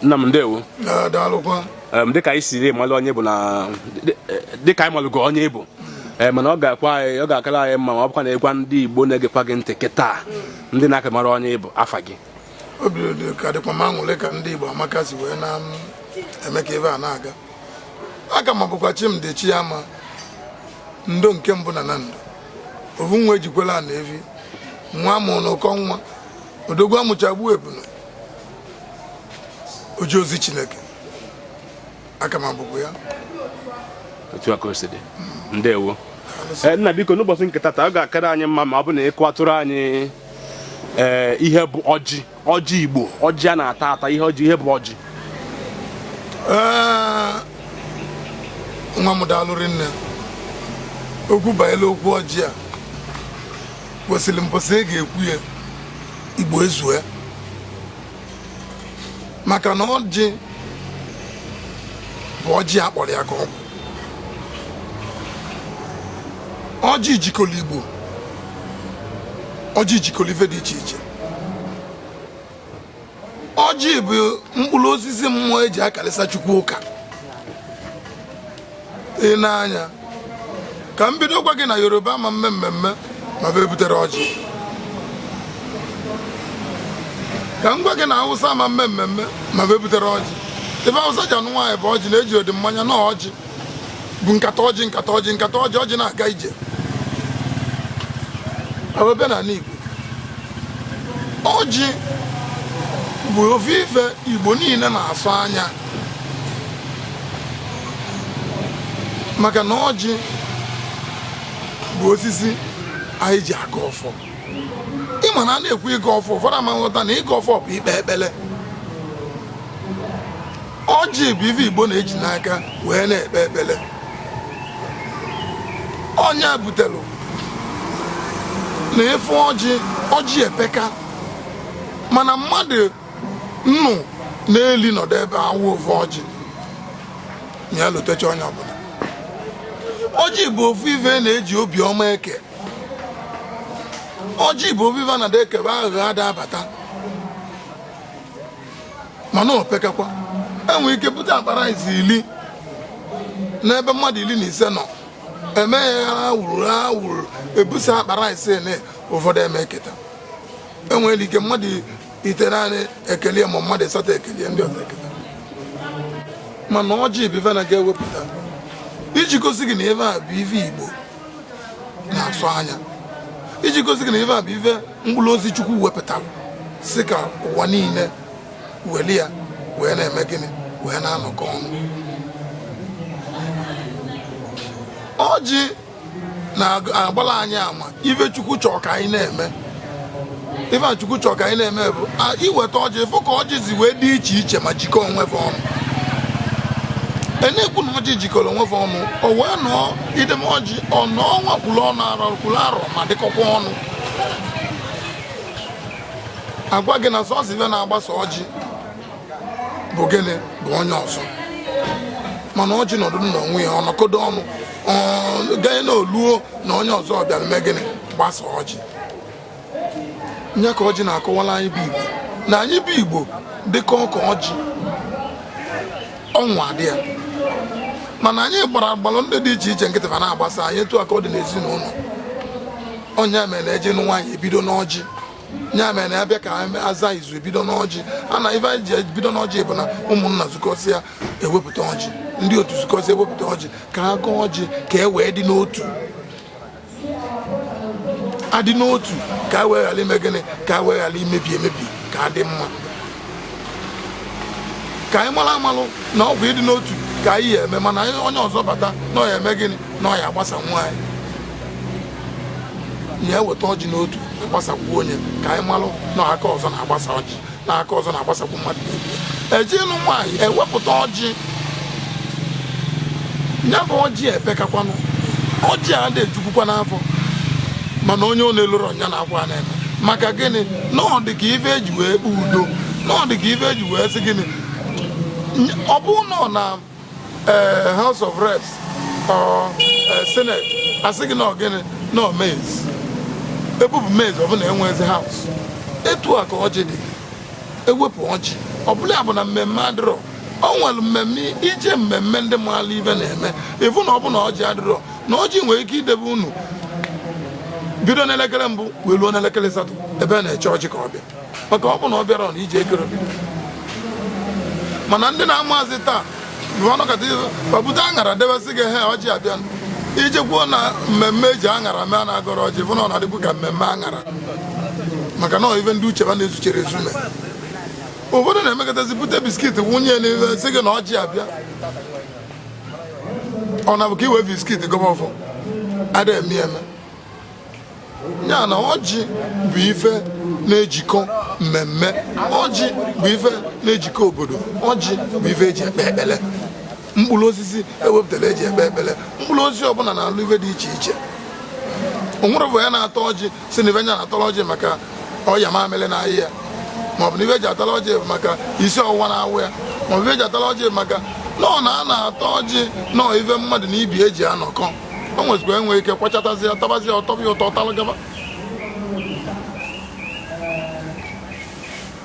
nna m ndewo daalụkwa dịka anyị siri malụ onye bụ na dịka anyị malụgo onye bụ mana ọ ga-akara anyị mma ma ọ bụkwa na ịgwa ndị Igbo na-egekwa gị ntị kịta ndị na-aka mara onye bụ afa gị obi ka dịkwa m aṅụrị ka ndị Igbo amaka si wee na-eme ka ebe a na-aga aka ma bụkwa Chimdi Chiama ndo nke mbụ na ndo ovu nwa ejikwela na evi nwa amụ na ụkọ nwa odogwu amụchagbu ebunu oji ozi Chineke aka ma bụkwa ya otu aka o si dị ndewo nna biko n'ụbọchị nke tata ọ ga-akara anyị mma ma ọ bụ na ịkọwatụrụ anyị ihe bụ ọjị Igbo ọjị a na-ata ata ihe bụ ọjị nwa m daalụrị nne okwu banyere okwu ọjị a kwesịrị mbọsị ị ga-ekwu ya Igbo ezue maka na ọjị bụ ọjị akpọrọ ya ka ọ bụ ọjị jikọrọ Igbo ọjị jikọrọ ife dị iche iche ọjị bụ mkpụrụ osisi mmụọ eji akalịsa Chukwu ụka ị na-anya ka m bido gwa gị na Yoruba ma mmemme ma fe butere ọjị ka m gwa gị na Hausa ma mmemme ma fe butere ọjị ife Hausa ji anụ nwaanyị bụ ọjị na-eji odi mmanya na ọjị bụ nkata ọjị ọjị na-aga ije awebe na Igbo ọjị bụ ofe ife Igbo niile na-asụ anya maka na ọjị bụ osisi anyị ji aga ọfọ ịma na a na-ekwu ịga ọfọ ụfọdụ ama nghọta na ịga ọfọ bụ ikpe ekpele ọjị bụ ife Igbo na-eji n'aka wee na-ekpe ekpele ọnya butelụ na efe ọjị epeka mana mmadụ nnụ na-eli nọdụ ebe awụ ofe ọjị ya lotecha onye ọbụla ọjị bụ ofu ife na-eji obiọma eke ọjị bụ ofu ife na-ada ekebe aghụghọ ada abata mana opekakwa enwere ike bute akpara izi ili n'ebe mmadụ 15 nọ eme ya wuru ebusa akpara ise na ụfọdụ eme eketa enwere ike mmadụ itere anyị ekele ma mmadụ ịsatọ ekele ndị ọzọ eketa mana ọjị bụ ife na ga-ewepụta iji gosi gị na ife a bụ ife Igbo na-asụ anya iji gosi gị na ife a bụ ife mkpụrụ ozi Chukwu wepụtara si ka ụwa niile weli ya wee na-eme gịnị wee na-anọkọ ọnụ ọjị na-agbala anyị ama ife Chukwu chọọ ka anyị na-eme ife a Chukwu chọọ ka anyị na-eme bụ iweta ọjị ịfụ ka ọjị zi wee dị iche iche ma jikọọ onwefe ọnụ na-ekwu na ọjị jikọrọ onwefe ọnụ o wee nọọ idem ọjị ọnọọ nwakwuru ọnụ kwuru arọ ma dịkọkwa ọnụ agwa gị na sọsọ ife na-agbasa ọjị bụ gịnị bụ onye ọzọ mana ọjị nọdụ n'onwe ya ọnọkodo ọnụ ganye na oluo na onye ọzọ bịara mee gịnị gbasa ọjị nye ka ọjị na-akọwala anyị bụ Igbo na anyị bụ Igbo dịka ọka ọjị ọnwa adị ya mana anyị gbara agbalụ ndị dị iche iche nkịtịfa na-agbasa anyị etu aka ọ dị n'ezinụlọ onye mere na eje nwaanyị ebido n'ọjị nya mere na abịa ka aza izu ebido n'ọjị a na ife anyị ji ebido n'ọjị bụ na ụmụnna zukọsịa ewepụta ọjị ndị otu zukọsịa ewepụta ọjị ka a gụọ ọjị ka e wee dị n'otu adị n'otu ka a wee ghara ime gịnị ka a wee ghara imebi emebi ka a dị mma ka anyị mara amalụ na ọ bụ ịdị n'otu ka anyị ya eme mana onye ọzọ bata na ọ ya eme gịnị na ọ ya agbasa nwaanyị ya eweta ọjị n'otu agbasakwu onye ka anyị malụ na aka ọzọ na-agbasa ọjị na aka ọzọ na-agbasakwu mmadụ ejinụ nwaanyị ewepụta ọjị ya bụ ọjị epekakwanụ ọjị a na-ejukwukwa n'afọ mana onye ọ na-eloro nya na-akwa na-eme maka gịnị na ọ dị ka ife eji wee kpee udo na ọ dị ka ife eji wee sị gịnị ọ bụ nọ na House of Reps or Senate asị gị na gịnị na maize ebupụ maize ọ bụ na enwezi house etu a ka ọjị dị ewepụ ọjị ọ bụla bụ na mmemme adịrọ o nwere mmemme ije mmemme ndị maala ibe na-eme ịfụ na ọ bụ na ọjị adịrọ na ọjị nwere ike idebe unu bido n'elekere mbụ wee ruo n'elekere asatọ ebe a na-eche ọjị ka ọ bịa maka ọ bụ na ọ bịara na ije ekere bido mana ndị na-amazị taa bute aṅara debesị gị he ọjị abịa ije kwuo na mmemme eji aṅara mee a na-agọrọ ọjị bụ na ọ na-adịbụ ka mmemme aṅara maka na ibe ndị uche ba na-ezuchere ezume obodo na-emekọtazi bute biskit wunye n'ihe sị gị na ọjị abịa ọ na bụ ka iwe biskit gọba ọfọ ada eme eme ya na ọjị bụ ife na-ejikọ mmemme ọjị bụ ife na-ejikọ obodo ọjị bụ ife eji ekpe ekpele mkpụrụ osisi ewepụtara eji ekpe ekpele mkpụrụ osisi ọbụla na-alụ ife dị iche iche o nwere bụ ya na-atọ ọjị si na ife nya na-atọrọ ọjị maka ọya mamịrị na ahịa maọbụ na ife eji atara ọjị maka isi ọwụwa na-awụ ya maọbụ ife eji atara ọjị maka nọọ na a na-atọ ọjị nọọ ife mmadụ na ibi eji anọkọ o nwezikwa enwe ike kwachatazi ya tabazi ya ọtọbi ụtọ talụgaba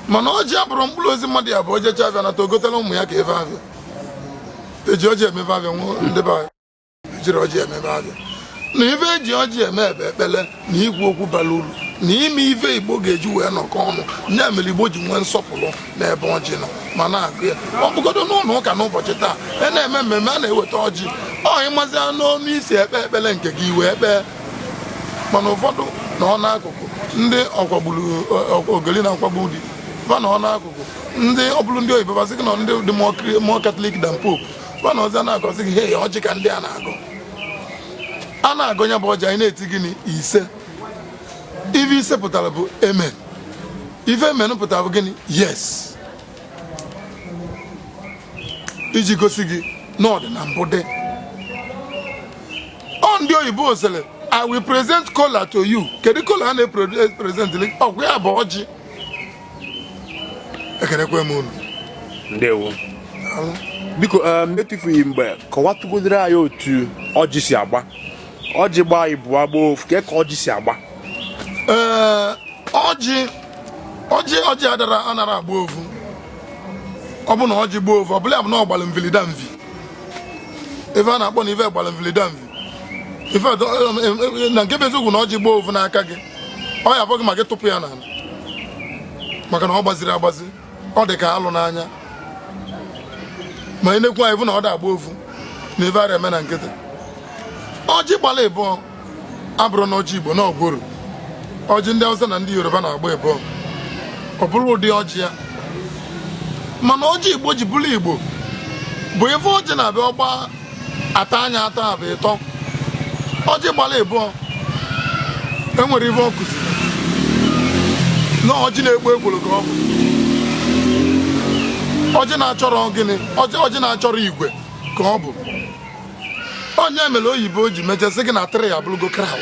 mana ọjị abụrụ mkpụrụ ozi mmadụ ya bụ ojecha abịa nata ogotela ụmụ ya ka efe abịa eji ọjị emebe abịa nwụ ndị be anyị ejiri ọjị emebe abịa na ife eji ọjị eme ebe ekpele na ikwu okwu bara uru na ime ife Igbo ga-eji wee nọkọ ọnụ nya mere Igbo ji nwee nsọpụrụ n'ebe ọjị nọ ma na-agụ ya ọ bụgodo n'ụlọ ụka n'ụbọchị taa na-eme mmemme a na-eweta ọjị ịmazi n'ọnụ isi ekpe ekpele nke gị wee kpee mana ụfọdụ na ọ n'akụkụ ndị ọkwagburu ogeli na-akwagbu di ba na ọ n'akụkụ ndị ọbụrụ ndị oyibo basị gị na ndị dị more Catholic than Pope ba na ọzọ na-agọzi gị he ọjị ka ndị a na-agụ a na-agụ ya bụ ọjị anyị na-eti gịnị ise ife ise pụtara bụ amen ife amen pụtara bụ gịnị yes iji gosi gị na ọ dị na mbụ dị ndị oyibo sịrị I will present Kola to you. Kedu Kola a na-present ọgwụ ya bụ ọjị ekenekwe m unu ndewo biko etufughị mgbe kọwatụgodoro anyị otu ọjị si agba ọjị gbaa ibu agba ofu ka ọjị si agba ọjị adara anara agba ofu ọ bụ na ọjị gbaa ofu ọ bụla bụ na ọ gbara mvilida mvi ife a na-akpọ na ife gbara mvilida mvi ife na nke bụ eziokwu na ọjị gbaa ofu n'aka gị ọ ya afọ gị ma gị tụpụ ya n'ala maka na ọ gbaziri agbazi ọ dị ka alụ n'anya ma ị na-ekwu anyị bụ na ọ da agba ofu na ife ara eme na nkịtị ọjị gbara ịbụọ abụrụ na ọjị Igbo na ọgworo ọjị ndị Hausa na ndị Yoruba na-agba ịbụọ ọ bụrụ ụdị ọjị ya mana ọjị Igbo ji bụrụ Igbo bụ ife ọjị na-abịa ọgba ata anya ata abụ ịtọ ọjị gbara ịbụọ enwere ife ọ kụziri na ọjị na-egbu egboro ka ọ bụ ọjị na-achọrọ gịnị ọjị na-achọrọ igwe ka ọ bụ onye mere oyibo ji mechasị gị na tri abụrụgo kraụd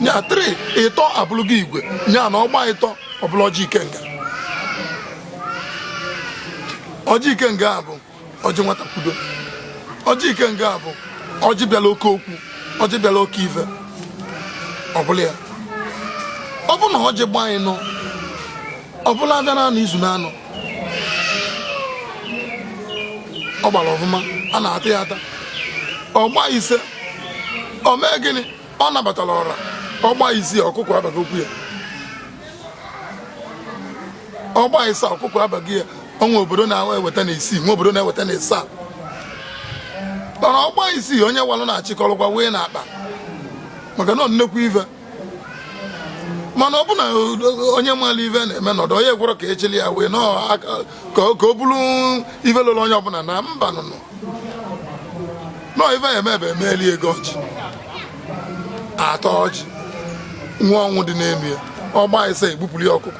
nya tri ịtọ abụrụgo igwe nya na ọgba ịtọ ọbụla ọjị ikenga ọjị ikenga bụ ọjị nwata kwudo ọjị ikenga bụ ọjị bịala oke okwu ọjị bịala oke ife ọbụla ya ọ bụ na ọjị gbaa anyị nọ ọbụla abịa na izu na anọ ọ gbara ọfụma a na-ata ya ata ọgba ise o mee gịnị ọ nabatara ọra ọgba isi ọkụkọ abaghị okwu ya ọgba ise ọkụkọ abaghị ya onwe obodo na-eweta na isii nwe obodo na-eweta na ịsaa mana ọgba isii onye walụ na-achịkọrọkwa wee na akpa maka na nnekwu ife mana ọ bụ na onye maala ife na-eme nọdụ onye gwọrọ ka echeli ya wee ka o bụrụ ife lụrụ onye ọbụla na mba nụnụ nọọ ife ya emebe emeeli ego ọjị atọ ọjị nwa ọnwụ dị n'elu ya ọgba ise egbupụrụ ya ọkụkọ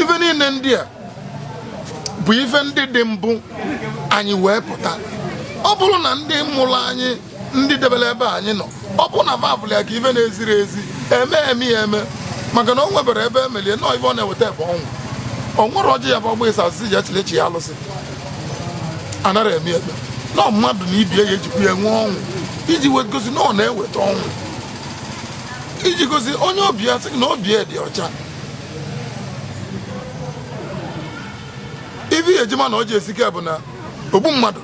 ife niile ndị a bụ ife ndị dị mbụ anyị wee pụta ọ bụrụ na ndị mụrụ anyị ndị debere ebe anyị nọ ọ bụ na vavụl ya ka ife na-eziri ezi eme ya eme maka na o nwebere ebe emelie nọọ ife ọ na-eweta ebe ọnwụ ọ nwere ọjị ya bụ ọgba ịsa asịsị ji echilechi ya alụsị anara eme ebe nọọ mmadụ na ibie ya ejikwa ya nwee ọnwụ iji gosi na ọ na-eweta ọnwụ iji gosi onye obi ya sị na obi ya dị ọcha ivi ejima na ọjị esike bụ na ogbu mmadụ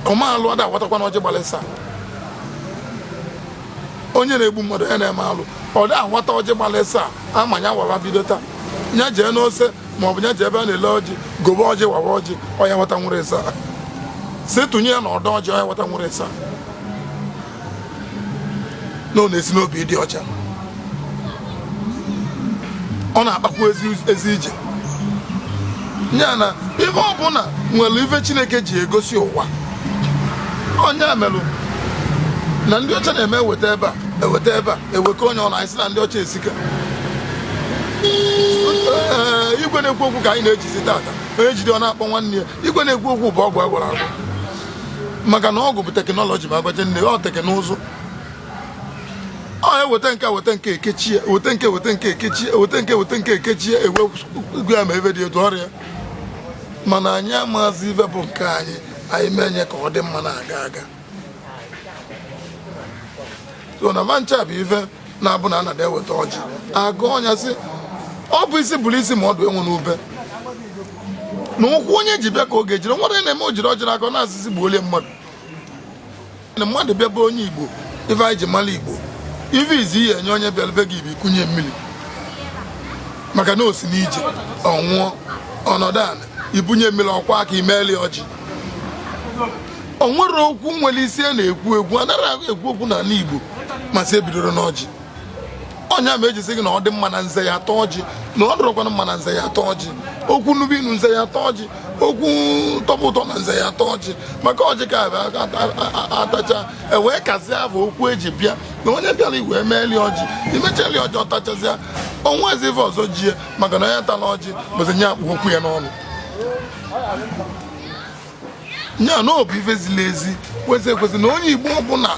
ọmaalụ ada awatakwa na ọjị gbalịsa onye na-egbu mmadụ ya na-eme alụ ọ dị ahụta ọjị gbalịsa amanya wawa bido taa nya jee n'ose maọbụ nya jee ebe a na-ele ọjị gobe ọjị wawa ọjị ọya wata nwere esa si tụnye ya na ọdọ ọjị ọya wata nwere esa na ọ na-esi n'obi ịdị ọcha ọ na-akpakwa ezi ije nya na ife ọbụla nwere ife Chineke ji egosi ụwa onye melụ na ndị ọcha na-eme eweta ebe a eweka onye ọ na-esi na ndị ọcha esika igwe na-ekwu okwu ka anyị na-ejizi tata onye jide ọ na-akpọ nwanne ya igwe na-ekwu okwu bụ ọgwụ agwara agwụ maka na ọgwụ bụ teknọlọji ma agbaje nne ọ teknụzụ ọ eweta nke ekechie weta nke ekechie ewe ya ma ebe dị etu ọrịa mana anyị amazi ife bụ nke anyị menye ka ọ dị mma na-aga aga so na mancha bụ ife na-abụ na anada eweta ọjị agụ ọnya si ọ bụ isi bụrụ isi ma ọ dị enwe n'ube na ụkwụ onye ji bịa ka oge jiri nwere na-eme ojiri ọjị aka ọ na-asịsị gbuolie mmadụ na mmadụ bịa bụ onye Igbo ife anyị ji mara Igbo ife izi ihe enye onye bịara be gị bụ ikunye mmiri maka na o si n'ije ọ nwụọ ọnọdụ ala ibunye mmiri ọkwa aka imeeli ọjị o nwere okwu nwere isi a na-ekwu egwu anaghị ekwu okwu n'ala Igbo masị ebidoro n'ọjị ọnya ma ejisi gị na ọ dị mma na nze ya atọ ọjị na ọ dụrọkwana mma na nze ya atọ ọjị okwu nubi inu nze ya atọ ọjị okwu tọpụ ụtọ na nze ya atọ ọjị maka ọjị ka atacha ewee kazie afọ okwu eji bịa na onye bịara igwe emeeli ọjị imechali ọjị ọtachazịa onwe ezi ife ọzọ jie maka na onye tala ọjị bụzi nye akpụ okwu ya n'ọnụ nya na obi ife zili ezi kwesị ekwesị na onye Igbo ọbụla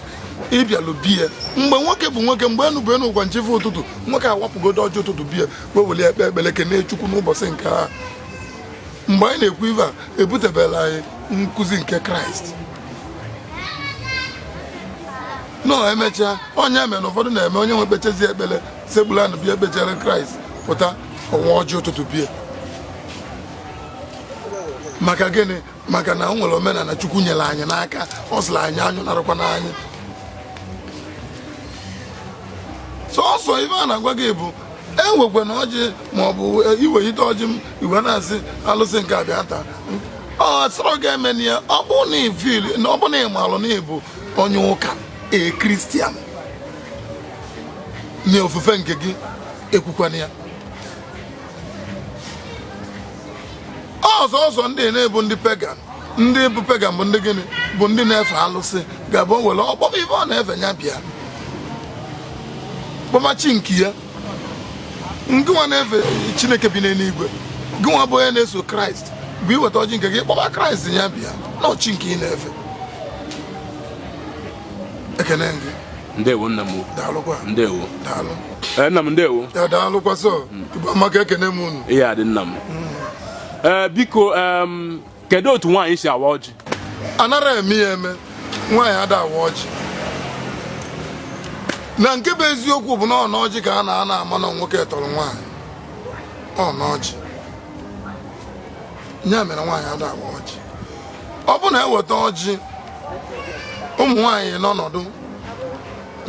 ịbịalụ biya mgbe nwoke bụ nwoke mgbe enu bụ enu ụgwa nchefu ụtụtụ nwoke awapụgodo ọjị ụtụtụ biya wee weli ekpe ekpere kene Chukwu n'ụbọchị nke a mgbe anyị na-ekwu ife a ebutebela anyị nkụzi nke Kraịst nọ emechaa onye eme na ụfọdụ na-eme onye nwe ekpechezi ekpere segbula na bịa ekpechere Kraịst pụta ọnwa ọjị ụtụtụ biya maka gịnị maka na o nwere omenala Chukwu nyere anyị n'aka ọ sịrị anyị anyụ narakwa n'anyị sọsọ ife a na-agwa gị bụ enwekwa na ọjị maọbụ iweghite ọjị m iwe na-asị alụsị nke abịa taa ọ sọrọ ga-eme na ya ọ bụ na ifil na ọ bụ na ịmalụ na ịbụ onye ụka Kristian na ofufe nke gị ekwukwana ya ọzọ ndị na-ebu ndị pagan ndị bụ pagan bụ ndị gịnị bụ ndị na-efe alụsị ga-abụ were ọkpọma ife ọ na-efe ya bịa kpọmachi nke ya ngịnwa na-efe Chineke bi n'eluigwe gịnwa bụ onye na-eso Kraịst bụ iweta ọjị nke gị kpọma Kraịst ya bịa na ọchị nke ị na-efe ekene gị ndewo nna m daalụkwa ndewo daalụ nna m ndewo daalụkwa sọ Igbo amaka ekene m unu ihe adị nna m biko kedu otu nwaanyị si awa ọjị anara eme ya eme nwaanyị ada awa ọjị na nke bụ eziokwu bụ na ọ n'ọjị ka a na-ana ama na nwoke tọrọ nwaanyị ọ n'ọjị ya mere nwaanyị ada awa ọjị ọ bụ na eweta ọjị ụmụ nwaanyị n'ọnọdụ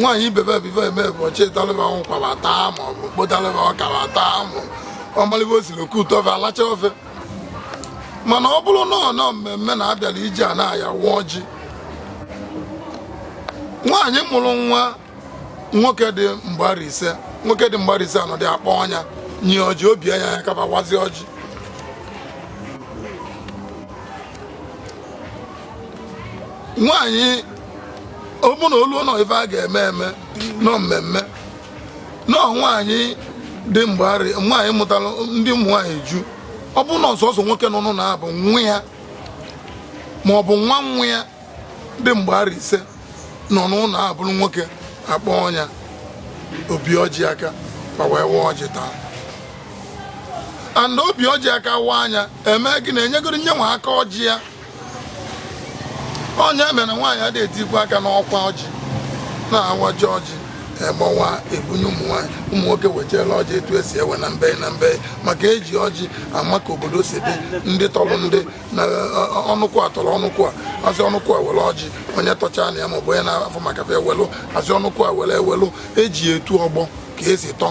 nwaanyị ibebe bive eme bụ ọchị talịba nkwabata ma ọ bụ kpotalịba ọkabata ma ọmalịba osiri oke ụtọ ofe alacha ofe mana ọ bụrụ na mmemme na-abịala ije a na-aya wa ọjị nwaanyị mụrụ nwa nwoke dị mgbari ise anọdụ akpọ ọnya nye ọjị obi anya ya kaba wazi ọjị nwaanyị ọ bụ na olu nọ ife a ga-eme eme nọ mmemme nọ nwaanyị dị mgbari nwaanyị mụtara ndị ụmụ nwaanyị ju ọ bụ na ọsọsọ nwoke nọ na abụ nwa ya ma ọ bụ nwa ya dị mgbari ise nọ n'ụlọ abụrụ nwoke akpọ ọnya obi ọjị aka ma wee waa ọjị taa and obi ọjị aka waa anya eme gị na-enyegoro nye nwa aka ọjị ya onye mere nwaanyị adị etikwa aka n'ọkwa ọjị na-awaji ọjị egbawa ebunye ụmụ nwaanyị ụmụ nwoke wechela ọjị etu esi ewe na mbe maka eji ọjị ama ka obodo si dị ndị tọrọ ndị na ọnụkwụ atọrọ ọnụkwụ a asị ọnụkwụ a were ọjị onye tọcha na ya maọbụ onye na-afọ maka fe ewelu asị ọnụkwụ a were ewelu eji etu ọgbọ ka esi tọ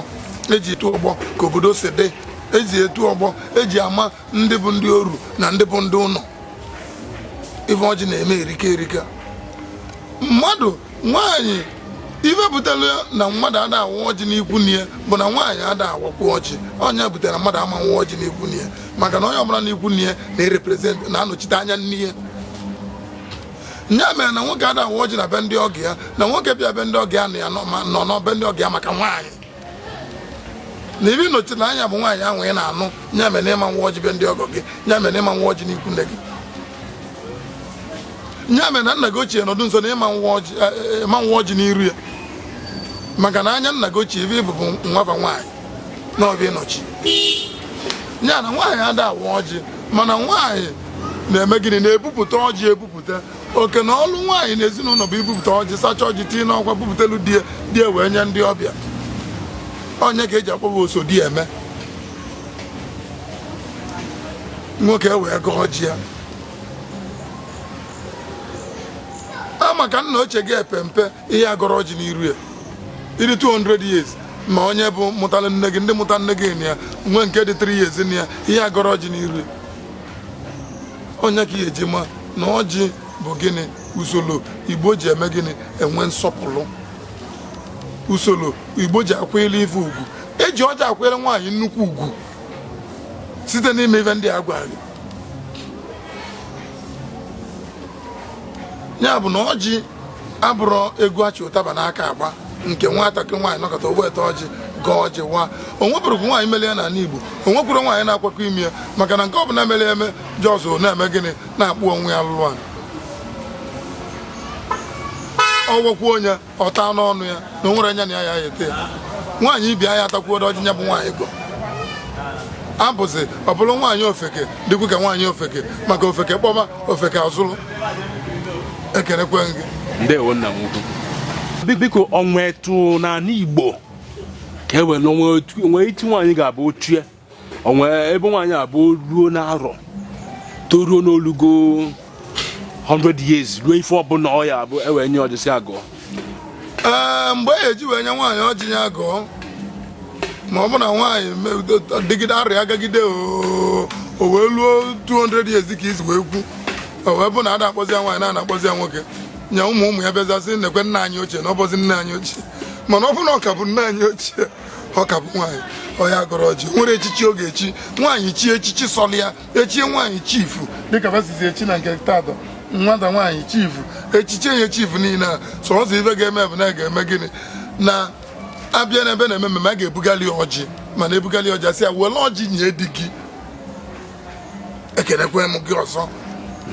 eji etu ọgbọ ka obodo si dị eji etu ọgbọ eji ama ndị bụ ndị oru na ndị bụ ndị ụlọ ife ọjị na-eme erika mmadụ nwaanyị ife butere na mmadụ ada awụ ọjị n'ikwu n'ihe bụ na nwaanyị ada awakwu ọjị onye butere na mmadụ ama nwa ọjị n'ikwu n'ihe maka na onye ọbụla n'ikwu n'ihe na-erepresent na-anọchite anya n'ihe nya mere na nwoke ada awụ ọjị na be ndị ọgọ ya na nwoke bịa be ndị ọgọ ya nọ n'ọbe ndị ọgọ ya maka nwaanyị na ibe nọchite anya bụ nwaanyị ahụ ị na-anụ nya mere na ịma nwa ọjị be ndị ọgọ gị nya mere na ịma nwa ọjị n'ikwu nne gị nya mere na nna gị ochie nọdụ nso na ịma nwa ọjị n'iru ya maka na anya nna gị ochie ebe ịbụbụ nwafa nwaanyị na ọbịa ịnọchi nya na nwaanyị ada awa ọjị mana nwaanyị na-eme gịnị na-ebupụta ọjị ebupụta oke na ọlụ nwaanyị na ezinụlọ bụ ibupụta ọjị sacha ọjị tinye n'ọkwa bupụtelu di wee nye ndị ọbịa onye ka eji akpọba oso di eme nwoke wee gọọ ọjị ya maka nna ochie gị epempe ihe agọrọ ọjị n'iru ya iri 200 years ma onye bụ mụtara nne gị ndị mụta nne gị na ya nwe nke dị 3 years na ya ihe agọrọ ọjị n'iru ya onye ka ihe eji ma na ọjị bụ gịnị usoro Igbo ji eme gịnị enwe nsọpụrụ usoro Igbo ji akwanyere ife ugwu eji ọjị akwanyere nwaanyị nnukwu ugwu site n'ime ife ndị agwa gị ya bụ na ọjị abụrụ egwu achị ụtaba n'aka agba nke nwatakịrị nwaanyị nọkọta ogbe ete ọjị gọọ ọjị wa onwepụrụ nwaanyị mere ya n'ala Igbo onwekwuru nwaanyị na-akwakọ ime ya maka na nke ọ bụla mere eme jọzụ na-eme gịnị na-akpụ onwe ya lụrụ anyị ọgwọkwu onye ọta n'ọnụ ya na onwere anya na ya ete ya nwaanyị ibi anya atakwuo ọjị nya bụ nwaanyị gọ abụzi ọ bụrụ nwaanyị ofeke dịkwu ka nwaanyị ofeke maka ofeke kpọba ofeke azụrụ ekenekwe gị ndewo nna m ukwu biko onwetu n'ala Igbo ka ewere onwe iti nwaanyị ga-abụ ochie onwe ebe nwaanyị abụ ruo n'arọ toruo n'olugo 100 years ruo ife ọbụla ọ ya abụ ewe nye ọjị si agụọ mgbe e eji wee nye nwaanyị ọjị ya agụọ ma ọ bụ na nwaanyị dịgide arịa agagide o wee ruo 200 years dịka isi wee kwu o wee bụ na ada akpọzi ya nwaanyị na-akpọzi ya nwoke nya ụmụ ya bịazasị nekwe nna anyị ochie na ọbọzi nne anyị ochie mana ọ bụ na ọ ka bụ nne anyị ochie ọ ka bụ nwaanyị ọya gọrọ ọjị nwere echichi ọ ga-echi nwaanyị chie echichi sọlị ya echie nwaanyị chifu dịka basizi echi na nke taatọ nwata nwaanyị chifu echiche nye chifu niile a sọọsọ ife ga-eme bụ na ga-eme gịnị na abịa n'ebe na-eme mmemme a ga-ebugali ọjị mana ebugali ọjị asị ya were ọjị nye di gị ekenekwe m gị ọzọ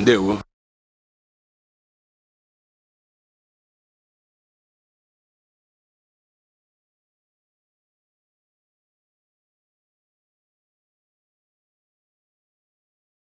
ndewo